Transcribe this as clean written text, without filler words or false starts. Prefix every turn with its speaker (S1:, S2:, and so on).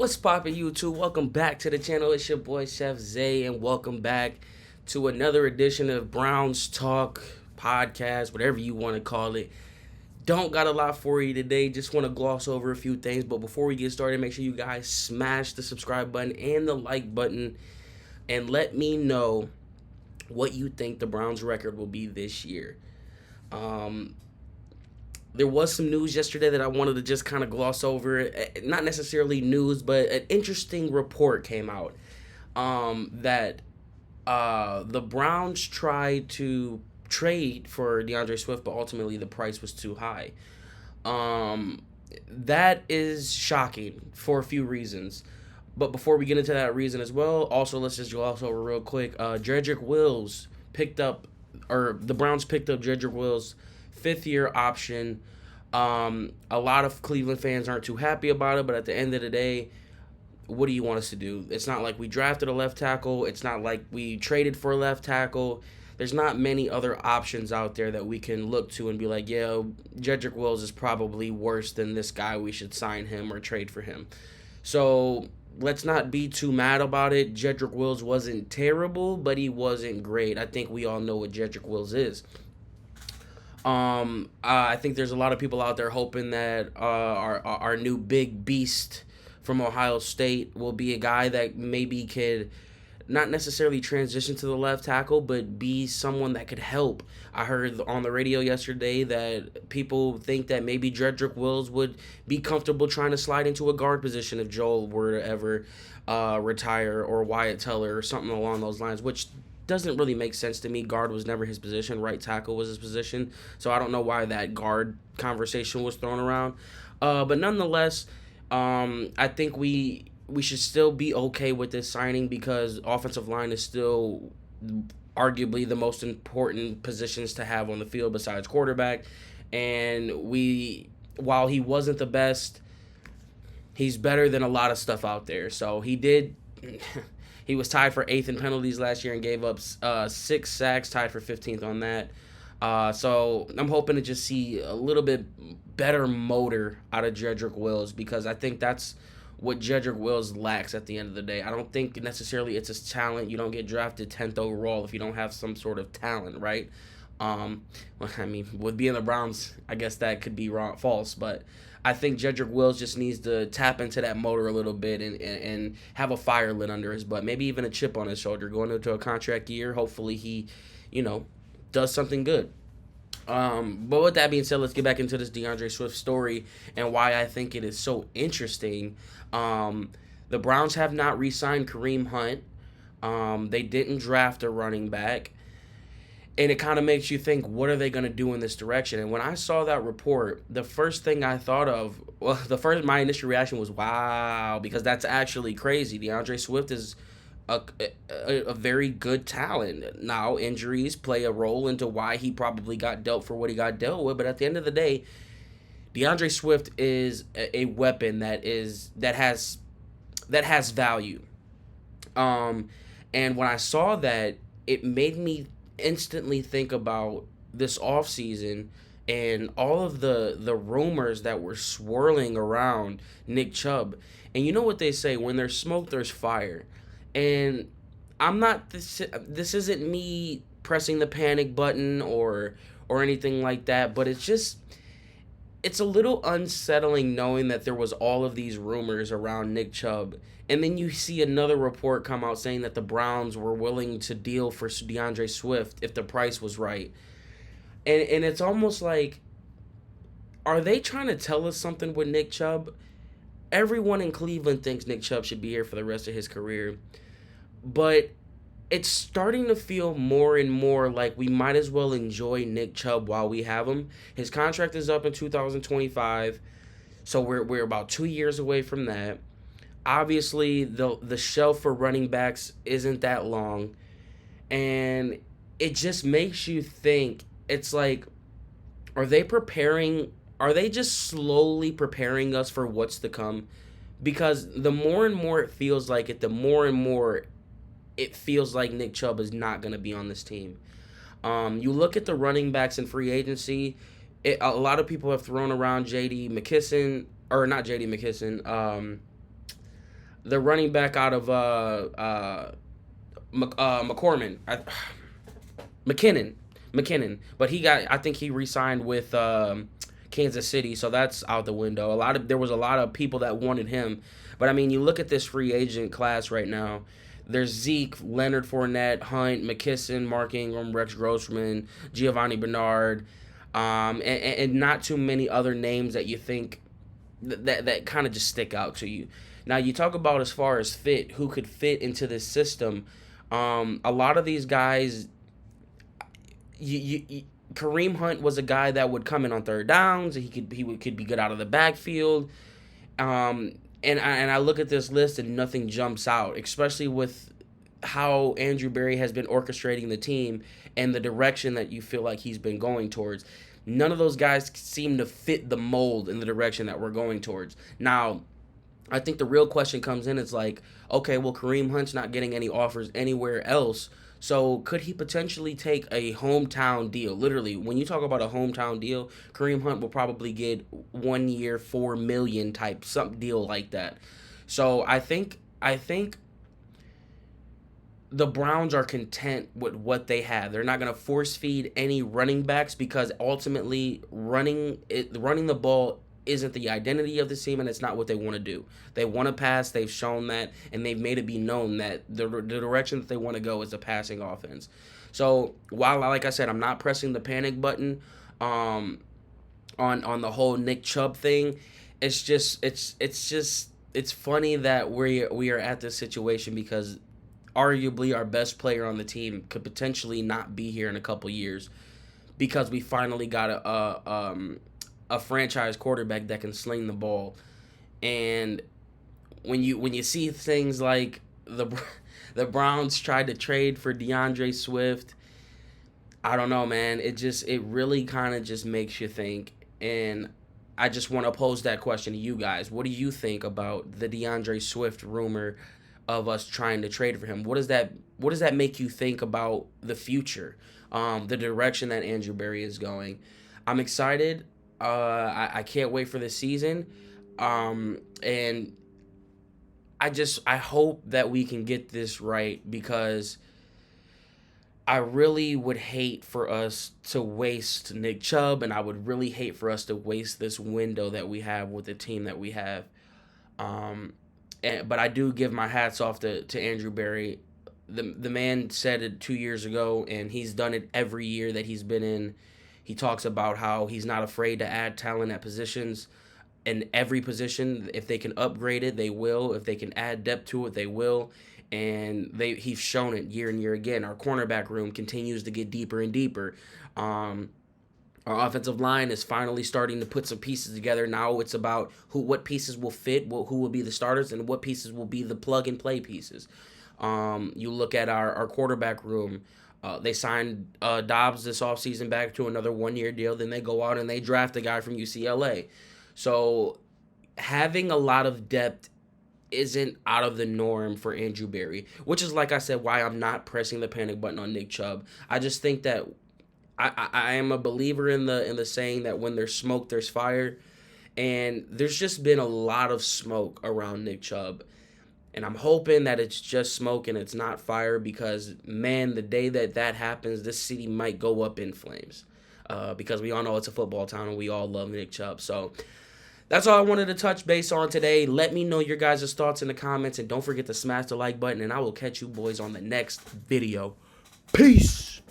S1: What's poppin' YouTube? Welcome back to the channel. It's your boy Chef Zay, and welcome back to another edition of Browns Talk podcast, whatever you want to call it. Don't got a lot for you today. Just want to gloss over a few things. But before we get started, make sure you guys smash the subscribe button and the like button, and let me know what you think the Browns record will be this year. There was some news yesterday that I wanted to just kind of gloss over. Not necessarily news, but an interesting report came out that the Browns tried to trade for Deandre Swift, but ultimately the price was too high. That is shocking for a few reasons. But before we get into that reason as well, also let's just gloss over real quick. Jedrick Wills the Browns picked up Jedrick Wills' fifth-year option. A lot of Cleveland fans aren't too happy about it, but at the end of the day, what do you want us to do? It's not like we drafted a left tackle. It's not like we traded for a left tackle. There's not many other options out there that we can look to and be like, yeah, Jedrick Wills is probably worse than this guy. We should sign him or trade for him. So let's not be too mad about it. Jedrick Wills wasn't terrible, but he wasn't great. I think we all know what Jedrick Wills is. I think there's a lot of people out there hoping that our new big beast from Ohio State will be a guy that maybe could not necessarily transition to the left tackle, but be someone that could help. I heard on the radio yesterday that people think that maybe Jedrick Wills would be comfortable trying to slide into a guard position if Joel were to ever retire, or Wyatt Teller or something along those lines, which doesn't really make sense to me. Guard was never his position. Right tackle was his position. So I don't know why that guard conversation was thrown around. But nonetheless, I think we should still be okay with this signing because offensive line is still arguably the most important positions to have on the field besides quarterback. And while he wasn't the best, he's better than a lot of stuff out there. So he was tied for 8th in penalties last year and gave up 6 sacks, tied for 15th on that. So I'm hoping to just see a little bit better motor out of Jedrick Wills, because I think that's what Jedrick Wills lacks at the end of the day. I don't think necessarily it's his talent. You don't get drafted 10th overall if you don't have some sort of talent, right? Well, I mean, with being the Browns, I guess that could be false, but I think Jedrick Wills just needs to tap into that motor a little bit and have a fire lit under his butt, maybe even a chip on his shoulder going into a contract year. Hopefully he, does something good. But with that being said, let's get back into this Deandre Swift story and why I think it is so interesting. The Browns have not re-signed Kareem Hunt. They didn't draft a running back. And it kind of makes you think, what are they going to do in this direction? And when I saw that report, the first thing I thought of, my initial reaction was, wow, because that's actually crazy. Deandre Swift is a very good talent. Now, injuries play a role into why he probably got dealt for what he got dealt with. But at the end of the day, DeAndre Swift is a weapon that has value. And when I saw that, it made me instantly think about this offseason and all of the rumors that were swirling around Nick Chubb. And you know what they say, when there's smoke, there's fire. And this isn't me pressing the panic button or anything like that, but it's a little unsettling knowing that there was all of these rumors around Nick Chubb. And then you see another report come out saying that the Browns were willing to deal for DeAndre Swift if the price was right. And it's almost like, are they trying to tell us something with Nick Chubb? Everyone in Cleveland thinks Nick Chubb should be here for the rest of his career. But it's starting to feel more and more like we might as well enjoy Nick Chubb while we have him. His contract is up in 2025, so we're about 2 years away from that. Obviously, the shelf for running backs isn't that long, and it just makes you think, it's like, are they just slowly preparing us for what's to come? Because the more and more it feels like it, the more and more it feels like Nick Chubb is not going to be on this team. You look at the running backs in free agency, a lot of people have thrown around J.D. McKisson, or not J.D. McKisson, the running back out of McCormick, McKinnon, but I think he re-signed with Kansas City, so that's out the window. There was a lot of people that wanted him, but I mean, you look at this free agent class right now. There's Zeke, Leonard Fournette, Hunt, McKisson, Mark Ingram, Rex Grossman, Giovanni Bernard, and not too many other names that you think that kind of just stick out to you. Now you talk about as far as fit, who could fit into this system. A lot of these guys, Kareem Hunt was a guy that would come in on third downs. Could be good out of the backfield. And I look at this list and nothing jumps out, especially with how Andrew Berry has been orchestrating the team and the direction that you feel like he's been going towards. None of those guys seem to fit the mold in the direction that we're going towards. Now, I think the real question comes in, it's like, okay, well, Kareem Hunt's not getting any offers anywhere else. So could he potentially take a hometown deal? Literally, when you talk about a hometown deal, Kareem Hunt will probably get 1 year, $4 million type some deal like that. So I think the Browns are content with what they have. They're not going to force feed any running backs because ultimately running the ball isn't the identity of the team, and it's not what they want to do. They want to pass. They've shown that, and they've made it be known that the direction that they want to go is a passing offense. So while, like I said, I'm not pressing the panic button on the whole Nick Chubb thing, it's funny that we are at this situation because arguably our best player on the team could potentially not be here in a couple years because we finally got a franchise quarterback that can sling the ball. And when you see things like the Browns tried to trade for Deandre Swift, I don't know, man. It really kind of just makes you think. And I just want to pose that question to you guys. What do you think about the Deandre Swift rumor of us trying to trade for him? What does that make you think about the future, the direction that Andrew Berry is going? I'm excited. I can't wait for the season. And I hope that we can get this right because I really would hate for us to waste Nick Chubb, and I would really hate for us to waste this window that we have with the team that we have. But I do give my hats off to Andrew Berry. The man said it 2 years ago, and he's done it every year that he's been in. He talks about how he's not afraid to add talent at positions. In every position, if they can upgrade it, they will. If they can add depth to it, they will. And he's shown it year and year again. Our cornerback room continues to get deeper and deeper. Our offensive line is finally starting to put some pieces together. Now it's about what pieces will fit, who will be the starters, and what pieces will be the plug-and-play pieces. You look at our quarterback room. They signed Dobbs this offseason back to another 1-year deal. Then they go out and they draft a guy from UCLA. So having a lot of depth isn't out of the norm for Andrew Berry, which is, like I said, why I'm not pressing the panic button on Nick Chubb. I just think that I am a believer in the saying that when there's smoke, there's fire. And there's just been a lot of smoke around Nick Chubb. And I'm hoping that it's just smoke and it's not fire because, man, the day that happens, this city might go up in flames. Because we all know it's a football town and we all love Nick Chubb. So that's all I wanted to touch base on today. Let me know your guys' thoughts in the comments. And don't forget to smash the like button. And I will catch you boys on the next video. Peace.